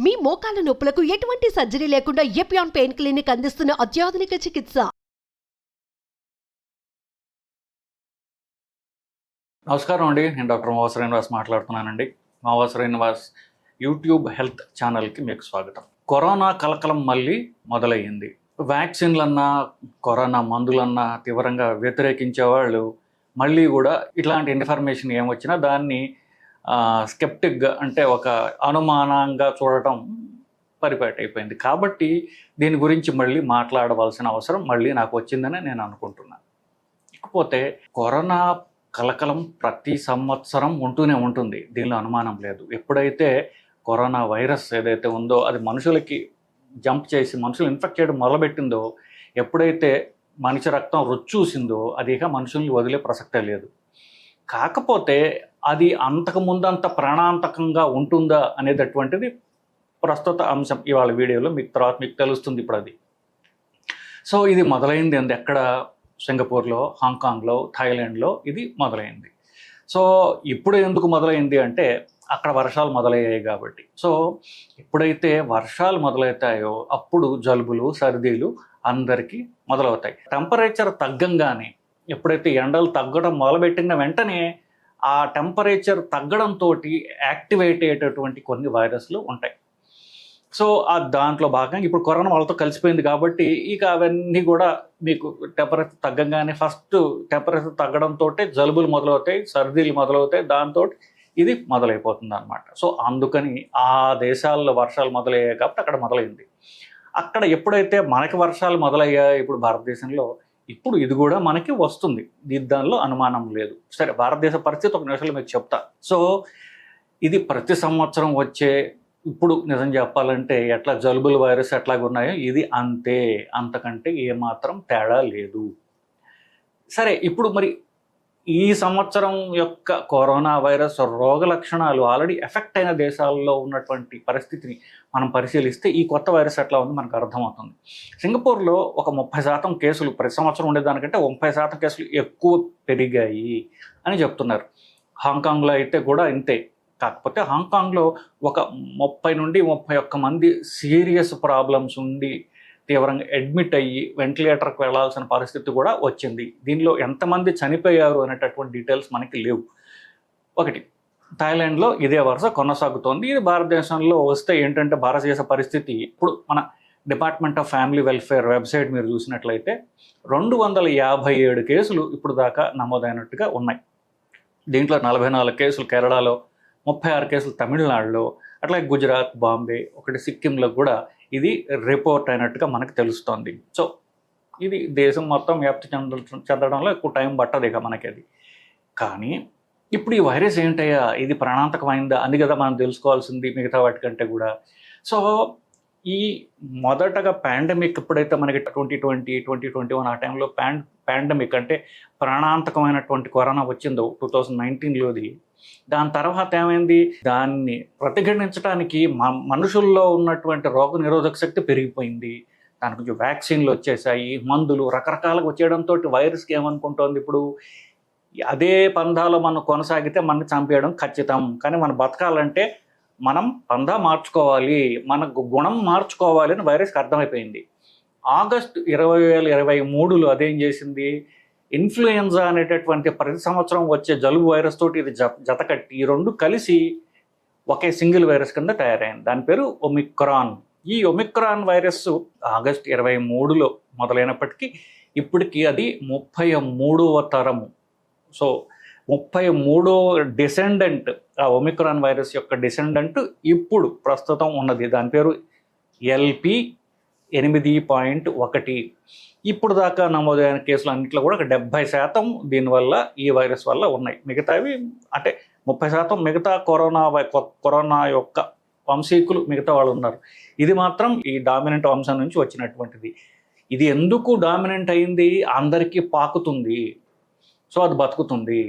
మీ మోకాల నొప్పులకు ఎటువంటి సర్జరీ లేకుండా ఎపియాన్ పెయిన్ క్లినిక్ అందిస్తున్న అత్యాధునిక చికిత్స. నమస్కారం అండి, నేను డాక్టర్ మావ శ్రీనివాస్ మాట్లాడుతున్నానండి. మావ శ్రీనివాస్ యూట్యూబ్ హెల్త్ ఛానల్కి మీకు స్వాగతం. కరోనా కలకలం మళ్ళీ మొదలయ్యింది. వ్యాక్సిన్లన్నా కరోనా మందులన్నా తీవ్రంగా వ్యతిరేకించే వాళ్ళు మళ్ళీ కూడా ఇట్లాంటి ఇన్ఫర్మేషన్ ఏమొచ్చినా దాన్ని స్కెప్టిక్గా అంటే ఒక అనుమానంగా చూడటం పరిపాటి అయిపోయింది. కాబట్టి దీని గురించి మళ్ళీ మాట్లాడవలసిన అవసరం మళ్ళీ నాకు వచ్చిందని నేను అనుకుంటున్నాను. ఇకపోతే కరోనా కలకలం ప్రతి సంవత్సరం ఉంటూనే ఉంటుంది, దీనిలో అనుమానం లేదు. ఎప్పుడైతే కరోనా వైరస్ ఏదైతే ఉందో అది మనుషులకి జంప్ చేసి మనుషులు ఇన్ఫెక్ట్ చేయడం మొదలుపెట్టిందో, ఎప్పుడైతే మనిషి రక్తం రుచి చూసిందో అది ఇక మనుషుల్ని వదిలే ప్రసక్తే లేదు. కాకపోతే అది అంతకు ముందంత ప్రాణాంతకంగా ఉంటుందా అనేటటువంటిది ప్రస్తుత అంశం ఇవాళ వీడియోలో. మీకు తెలుస్తుంది ఇప్పుడు అది. సో ఇది మొదలైంది అండి ఎక్కడ? సింగపూర్లో, హాంకాంగ్లో, థాయిలాండ్లో ఇది మొదలైంది. సో ఇప్పుడు ఎందుకు మొదలైంది అంటే అక్కడ వర్షాలు మొదలయ్యాయి కాబట్టి. సో ఎప్పుడైతే వర్షాలు మొదలవుతాయో అప్పుడు జలుబులు, సర్దీలు అందరికీ మొదలవుతాయి. టెంపరేచర్ తగ్గంగానే, ఎప్పుడైతే ఎండలు తగ్గడం మొదలుపెట్టిన వెంటనే ఆ టెంపరేచర్ తగ్గడంతో యాక్టివేట్ అయ్యేటటువంటి కొన్ని వైరస్లు ఉంటాయి. సో దాంట్లో భాగంగా ఇప్పుడు కరోనా వాళ్ళతో కలిసిపోయింది కాబట్టి ఇక అవన్నీ కూడా మీకు టెంపరేచర్ తగ్గంగానే ఫస్ట్ టెంపరేచర్ తగ్గడంతో జలుబులు మొదలవుతాయి, సర్దీలు మొదలవుతాయి, దాంతో ఇది మొదలైపోతుంది అన్నమాట. సో అందుకని ఆ దేశాల్లో వర్షాలు మొదలయ్యాయి కాబట్టి అక్కడ మొదలైంది. అక్కడ ఎప్పుడైతే మనకి వర్షాలు మొదలయ్యాయి ఇప్పుడు భారతదేశంలో, ఇప్పుడు ఇది కూడా మనకి వస్తుంది, దానిలో అనుమానం లేదు. సరే, భారతదేశ పరిస్థితి ఒక నిమిషంలో మీకు చెప్తా. సో ఇది ప్రతి సంవత్సరం వచ్చే, ఇప్పుడు నిజం చెప్పాలంటే ఎట్లా జలుబుల వైరస్ ఎట్లాగున్నాయో ఇది అంతే, అంతకంటే ఏమాత్రం తేడా లేదు. సరే, ఇప్పుడు మరి ఈ సంవత్సరం యొక్క కరోనా వైరస్ రోగ లక్షణాలు ఆల్రెడీ ఎఫెక్ట్ అయిన దేశాల్లో ఉన్నటువంటి పరిస్థితిని మనం పరిశీలిస్తే ఈ కొత్త వైరస్ ఎట్లా ఉంది మనకు అర్థమవుతుంది. సింగపూర్లో ఒక 30% కేసులు ప్రతి సంవత్సరం ఉండేదానికంటే 30% కేసులు ఎక్కువ పెరిగాయి అని చెప్తున్నారు. హాంకాంగ్లో అయితే కూడా ఇంతే. కాకపోతే హాంకాంగ్లో ఒక 30 నుండి 31 మంది సీరియస్ ప్రాబ్లమ్స్ ఉండి తీవ్రంగా అడ్మిట్ అయ్యి వెంటిలేటర్కి వెళ్లాల్సిన పరిస్థితి కూడా వచ్చింది. దీనిలో ఎంతమంది చనిపోయారు అనేటటువంటి డీటెయిల్స్ మనకి లేవు. ఒకటి, థాయిలాండ్లో ఇదే వరుస కొనసాగుతోంది. ఇది భారతదేశంలో వస్తే ఏంటంటే భారతదేశ పరిస్థితి ఇప్పుడు మన department of family welfare website మీరు చూసినట్లయితే 257 కేసులు ఇప్పుడు దాకా నమోదైనట్టుగా ఉన్నాయి. దీంట్లో 44 కేసులు కేరళలో, 36 కేసులు తమిళనాడులో, అట్లాగే గుజరాత్, బాంబే, ఒకటి సిక్కింలో కూడా ఇది రిపోర్ట్ అయినట్టుగా మనకు తెలుస్తోంది. సో ఇది దేశం మొత్తం వ్యాప్తి చెందడంలో ఎక్కువ టైం పట్టదు ఇక మనకి అది. కానీ ఇప్పుడు ఈ వైరస్ ఏంటయ్యా, ఇది ప్రాణాంతకమైందా అని కదా మనం తెలుసుకోవాల్సింది మిగతా వాటికంటే కూడా. సో ఈ మొదటగా పాండమిక్ ఎప్పుడైతే మనకి 2020, 2021 ఆ టైంలో పాండమిక్ అంటే ప్రాణాంతకమైనటువంటి కరోనా వచ్చిందో 2019లోది, దాని తర్వాత ఏమైంది, దాన్ని ప్రతిఘటించడానికి మనుషుల్లో ఉన్నటువంటి రోగ నిరోధక శక్తి పెరిగిపోయింది. దాని కొంచెం వ్యాక్సిన్లు వచ్చేసాయి, మందులు రకరకాలుగా వచ్చేయడంతో వైరస్కి ఏమనుకుంటోంది, ఇప్పుడు అదే పందాలో మనం కొనసాగితే మనని చంపేయడం ఖచ్చితం, కానీ మనం బతకాలంటే మనం పందా మార్చుకోవాలి, మన గుణం మార్చుకోవాలి అని వైరస్కి అర్థమైపోయింది. ఆగస్టు 2023లో అదేం చేసింది, ఇన్ఫ్లుయెన్జా అనేటటువంటి ప్రతి సంవత్సరం వచ్చే జలుబు వైరస్ తోటి ఇది జతకట్టి ఈ రెండు కలిసి ఒకే సింగిల్ వైరస్ కింద తయారైంది. దాని పేరు ఒమిక్రాన్. ఈ ఒమిక్రాన్ వైరస్ ఆగస్టు 23లో మొదలైనప్పటికీ ఇప్పటికీ అది 33వ తరము. సో 33వ డిసెండెంట్, ఆ ఒమిక్రాన్ వైరస్ యొక్క డిసెండెంట్ ఇప్పుడు ప్రస్తుతం ఉన్నది. దాని పేరు LP8.1. ఇప్పుడు దాకా నమోదైన కేసులు అన్నింటిలో కూడా ఒక 70% దీనివల్ల, ఈ వైరస్ వల్ల ఉన్నాయి. మిగతావి అంటే 30% మిగతా కరోనా యొక్క వంశీకులు మిగతా వాళ్ళు ఉన్నారు. ఇది మాత్రం ఈ డామినెంట్ వంశం నుంచి వచ్చినటువంటిది. ఇది ఎందుకు డామినెంట్ అయింది, అందరికీ పాకుతుంది, సో అది బతుకుతుంది.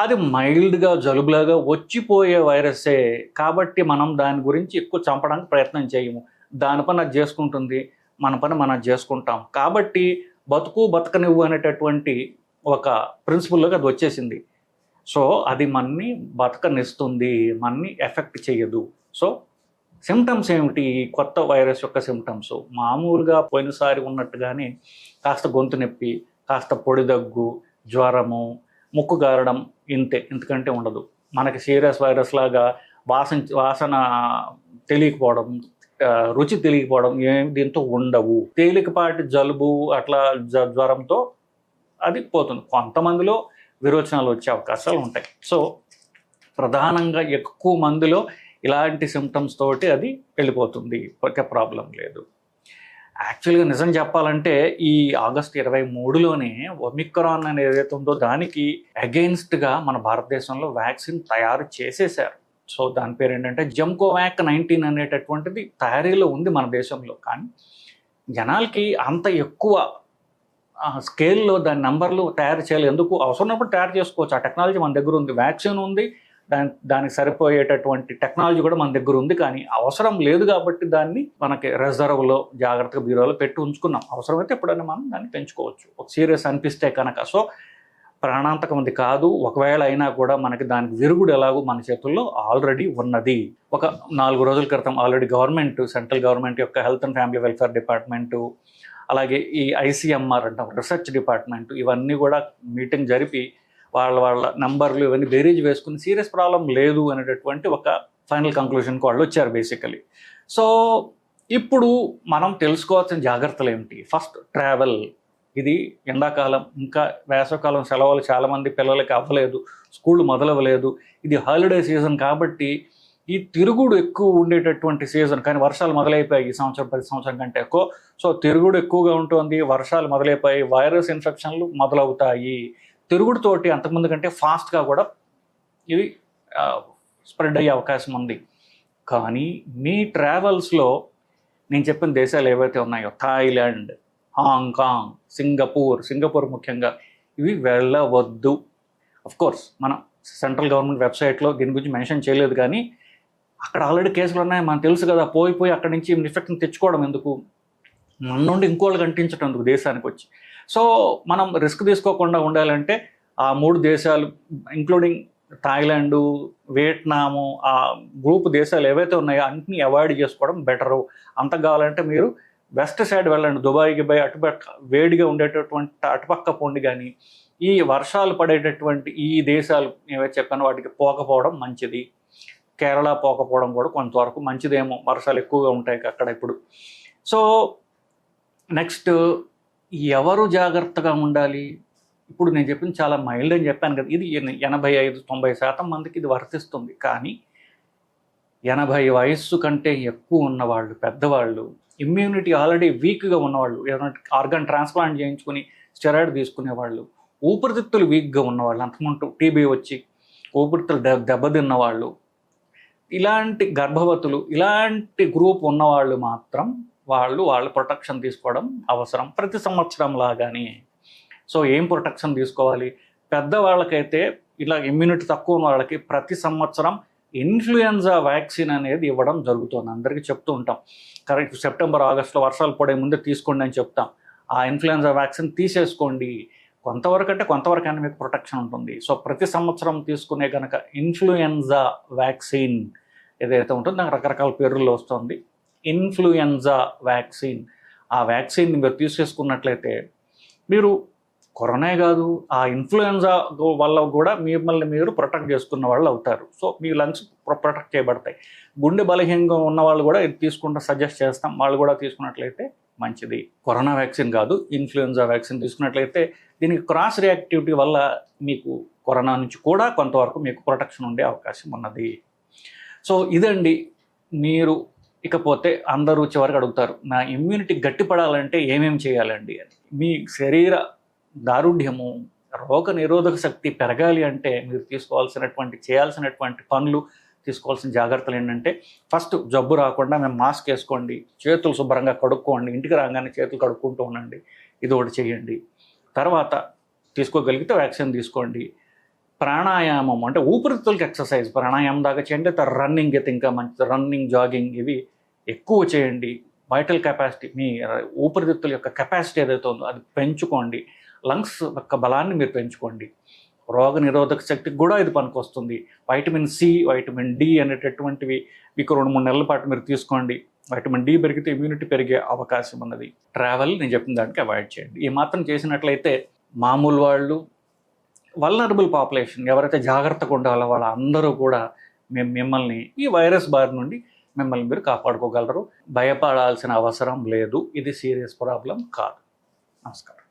అది మైల్డ్గా జలుబులాగా వచ్చిపోయే వైరస్సే కాబట్టి మనం దాని గురించి ఎక్కువ చంపడానికి ప్రయత్నం చేయము. దాని పని అది చేసుకుంటుంది, మన పని మనం చేసుకుంటాం. కాబట్టి బతకనివ్వు అనేటటువంటి ఒక ప్రిన్సిపల్లోకి అది వచ్చేసింది. సో అది మనని బతకనిస్తుంది, మనని ఎఫెక్ట్ చేయదు. సో సిమ్టమ్స్ ఏమిటి? ఈ కొత్త వైరస్ యొక్క సిమ్టమ్స్ మామూలుగా పోయినసారి ఉన్నట్టుగానే కాస్త గొంతు నొప్పి, కాస్త పొడి దగ్గు, జ్వరము, ముక్కు గారడం, ఇంతే, ఇంతకంటే ఉండదు. మనకి సీరియస్ వైరస్ లాగా వాసన తెలియకపోవడం, రుచి తెలియకపోవడం ఏం దీంతో ఉండవు. తేలికపాటి జలుబు అట్లా జ్వరంతో అది పోతుంది. కొంతమందిలో విరోచనాలు వచ్చే అవకాశాలు ఉంటాయి. సో ప్రధానంగా ఎక్కువ మందిలో ఇలాంటి సిమ్టమ్స్ తోటి అది వెళ్ళిపోతుంది, ఒక ప్రాబ్లం లేదు. యాక్చువల్గా నిజం చెప్పాలంటే ఈ ఆగస్టు 23లోనే ఒమిక్రాన్ అనేది ఏదైతే ఉందో దానికి అగెయిన్స్ట్గా మన భారతదేశంలో వ్యాక్సిన్ తయారు చేసేసారు. సో దాని పేరు ఏంటంటే జంకోవాక్ 19 అనేటటువంటిది తయారీలో ఉంది మన దేశంలో. కానీ జనాలకి అంత ఎక్కువ స్కేల్లో దాని నంబర్లు తయారు చేయాలి. ఎందుకు? అవసరమైనప్పుడు తయారు చేసుకోవచ్చు. ఆ టెక్నాలజీ మన దగ్గర ఉంది, వ్యాక్సిన్ ఉంది, దానికి సరిపోయేటటువంటి టెక్నాలజీ కూడా మన దగ్గర ఉంది. కానీ అవసరం లేదు కాబట్టి దాన్ని మనకి రిజర్వ్లో జాగ్రత్తగా బీరోలో పెట్టి ఉంచుకున్నాం. అవసరమైతే ఎప్పుడైనా మనం దాన్ని పెంచుకోవచ్చు ఒక సీరియస్ అనిపిస్తే కనుక. సో ప్రాణాంతకం కాదు. ఒకవేళ అయినా కూడా మనకి దానికి విరుగుడు ఎలాగో మన చేతుల్లో ఆల్రెడీ ఉన్నది. ఒక 4 రోజుల క్రితం ఆల్రెడీ గవర్నమెంట్, సెంట్రల్ గవర్నమెంట్ యొక్క health and family welfare department, అలాగే ఈ ఐసీఎంఆర్ అంటాం రీసెర్చ్ డిపార్ట్మెంట్, ఇవన్నీ కూడా మీటింగ్ జరిపి వాళ్ళ నంబర్లు ఇవన్నీ బేరీజ్ వేసుకుని సీరియస్ ప్రాబ్లం లేదు అనేటటువంటి ఒక ఫైనల్ కంక్లూషన్కి వాళ్ళు వచ్చారు బేసికలీ. సో ఇప్పుడు మనం తెలుసుకోవాల్సిన జాగ్రత్తలు ఏమిటి? First travel. ఇది ఎండాకాలం, ఇంకా వేసవకాలం సెలవులు చాలామంది పిల్లలకి అవ్వలేదు, స్కూళ్ళు మొదలవ్వలేదు. ఇది హాలిడే సీజన్ కాబట్టి ఈ తిరుగుడు ఎక్కువ ఉండేటటువంటి సీజన్. కానీ వర్షాలు మొదలైపోయాయి ఈ సంవత్సరం 10 సంవత్సరం కంటే ఎక్కువ. సో తిరుగుడు ఎక్కువగా ఉంటుంది, వర్షాలు మొదలైపోయి వైరస్ ఇన్ఫెక్షన్లు మొదలవుతాయి. తిరుగుడుతోటి అంతకుముందు కంటే ఫాస్ట్గా కూడా ఇవి స్ప్రెడ్ అయ్యే అవకాశం ఉంది. కానీ మీ ట్రావెల్స్లో నేను చెప్పిన దేశాలు ఏవైతే ఉన్నాయో థాయిలాండ్, హాంకాంగ్, సింగపూర్ ముఖ్యంగా ఇవి వెళ్ళవద్దు. కోర్స్ మన సెంట్రల్ గవర్నమెంట్ వెబ్సైట్లో దీని గురించి మెన్షన్ చేయలేదు. కానీ అక్కడ ఆల్రెడీ కేసులు ఉన్నాయి, మనకు తెలుసు కదా. పోయి అక్కడి నుంచి ఇన్ఫెక్షన్ తెచ్చుకోవడం ఎందుకు? మన నుండి ఇంకోళ్ళకి అంటించడం ఎందుకు దేశానికి వచ్చి? సో మనం రిస్క్ తీసుకోకుండా ఉండాలంటే ఆ 3 దేశాలు ఇంక్లూడింగ్ థాయిలాండ్, వియట్నాము, ఆ గ్రూప్ దేశాలు ఏవైతే ఉన్నాయో అన్నింటినీ అవాయిడ్ చేసుకోవడం బెటరు. అంత కావాలంటే మీరు వెస్ట్ సైడ్ వెళ్ళండి, దుబాయ్కి పోయి అటుపక్క వేడిగా ఉండేటటువంటి అటుపక్క పోండి. కానీ ఈ వర్షాలు పడేటటువంటి ఈ దేశాలు ఏవైతే చెప్పానో వాటికి పోకపోవడం మంచిది. కేరళ పోకపోవడం కూడా కొంతవరకు మంచిదేమో, వర్షాలు ఎక్కువగా ఉంటాయి అక్కడ ఇప్పుడు. సో నెక్స్ట్ ఎవరు జాగ్రత్తగా ఉండాలి? ఇప్పుడు నేను చెప్పింది చాలా మైల్డ్ అని చెప్పాను కదా. ఇది 85-90% మందికి ఇది వర్తిస్తుంది. కానీ 80 వయస్సు కంటే ఎక్కువ ఉన్నవాళ్ళు, పెద్దవాళ్ళు, ఇమ్యూనిటీ ఆల్రెడీ వీక్గా ఉన్నవాళ్ళు, ఏదైనా ఆర్గాన్ ట్రాన్స్ప్లాంట్ చేయించుకుని స్టెరాయిడ్ తీసుకునేవాళ్ళు, ఊపిరితిత్తులు వీక్గా ఉన్నవాళ్ళు, అంతకుముందు టీబీ వచ్చి ఊపిరితిత్తులు దెబ్బతిన్నవాళ్ళు, ఇలాంటి గర్భవతులు, ఇలాంటి గ్రూప్ ఉన్నవాళ్ళు మాత్రం వాళ్ళ ప్రొటెక్షన్ తీసుకోవడం అవసరం, ప్రతి సంవత్సరం లాగానే. సో ఏం ప్రొటెక్షన్ తీసుకోవాలి? పెద్దవాళ్ళకైతే ఇలా ఇమ్యూనిటీ తక్కువ ఉన్న వాళ్ళకి ప్రతి సంవత్సరం ఇన్ఫ్లుయెన్జా వ్యాక్సిన్ అనేది ఇవ్వడం జరుగుతుంది. అందరికీ చెప్తూ ఉంటాం, కరెక్ట్ సెప్టెంబర్ ఆగస్టులో వర్షాలు పడే ముందే తీసుకోండి అని చెప్తాం. ఆ ఇన్ఫ్లుయెన్జా వ్యాక్సిన్ తీసేసుకోండి. కొంతవరకైనా మీకు ప్రొటెక్షన్ ఉంటుంది. సో ప్రతి సంవత్సరం తీసుకునే కనుక ఇన్ఫ్లుయెన్జా వ్యాక్సిన్ ఏదైతే ఉంటుందో దానికి రకరకాల పేర్లలో వస్తుంది. ఇన్ఫ్లుయెన్జా వ్యాక్సిన్, ఆ వ్యాక్సిన్ని మీరు తీసేసుకున్నట్లయితే మీరు కరోనా కాదు, ఆ ఇన్ఫ్లుయెన్జా వల్ల కూడా మిమ్మల్ని మీరు ప్రొటెక్ట్ చేసుకున్న వాళ్ళు అవుతారు. సో మీ లంగ్స్ ప్రొటెక్ట్ చేయబడతాయి. గుండె బలహీనంగా ఉన్న వాళ్ళు కూడా ఇది తీసుకుంటూ సజెస్ట్ చేస్తాం, వాళ్ళు కూడా తీసుకున్నట్లయితే మంచిది. కరోనా వ్యాక్సిన్ కాదు, ఇన్ఫ్లుయెన్జా వ్యాక్సిన్ తీసుకున్నట్లయితే దీనికి క్రాస్ రియాక్టివిటీ వల్ల మీకు కరోనా నుంచి కూడా కొంతవరకు మీకు ప్రొటెక్షన్ ఉండే అవకాశం ఉన్నది. సో ఇదండి. మీరు ఇకపోతే అందరూ చివరికి అడుగుతారు, నా ఇమ్యూనిటీ గట్టిపడాలంటే ఏమేమి చేయాలండి అని. మీ శరీర దారుఢ్యము, రోగ నిరోధక శక్తి పెరగాలి అంటే మీరు చేయాల్సినటువంటి పనులు, తీసుకోవాల్సిన జాగ్రత్తలు ఏంటంటే, ఫస్ట్ జబ్బు రాకుండా మేము మాస్క్ వేసుకోండి, చేతులు శుభ్రంగా కడుక్కోండి, ఇంటికి రాగానే చేతులు కడుక్కుంటూ ఉండండి, ఇది ఒకటి చేయండి. తర్వాత తీసుకోగలిగితే వ్యాక్సిన్ తీసుకోండి. ప్రాణాయామం అంటే ఊపిరితిత్తులకి ఎక్సర్సైజ్, ప్రాణాయామం దాకా చేయండి. రన్నింగ్ అయితే ఇంకా మంచిది, రన్నింగ్, జాగింగ్ ఇవి ఎక్కువ చేయండి. వైటల్ కెపాసిటీ, మీ ఊపిరితిత్తుల యొక్క కెపాసిటీ ఏదైతే ఉందో అది పెంచుకోండి. లంగ్స్ యొక్క బలాన్ని మీరు పెంచుకోండి. రోగ నిరోధక శక్తికి కూడా ఇది పనికొస్తుంది. వైటమిన్ సి, వైటమిన్ డి అనేటటువంటివి మీకు 2-3 నెలల పాటు మీరు తీసుకోండి. వైటమిన్ డి పెరిగితే ఇమ్యూనిటీ పెరిగే అవకాశం ఉన్నది. ట్రావెల్ నేను చెప్పిన దానికి అవాయిడ్ చేయండి. ఈ మాత్రం చేసినట్లయితే మామూలు వాళ్ళు, వల్నరబుల్ పాపులేషన్ ఎవరైతే జాగ్రత్తగా ఉండాలో వాళ్ళందరూ కూడా మిమ్మల్ని ఈ వైరస్ బారి నుండి మిమ్మల్ని మీరు కాపాడుకోగలరు. భయపడాల్సిన అవసరం లేదు. ఇది సీరియస్ ప్రాబ్లం కాదు. నమస్కారం.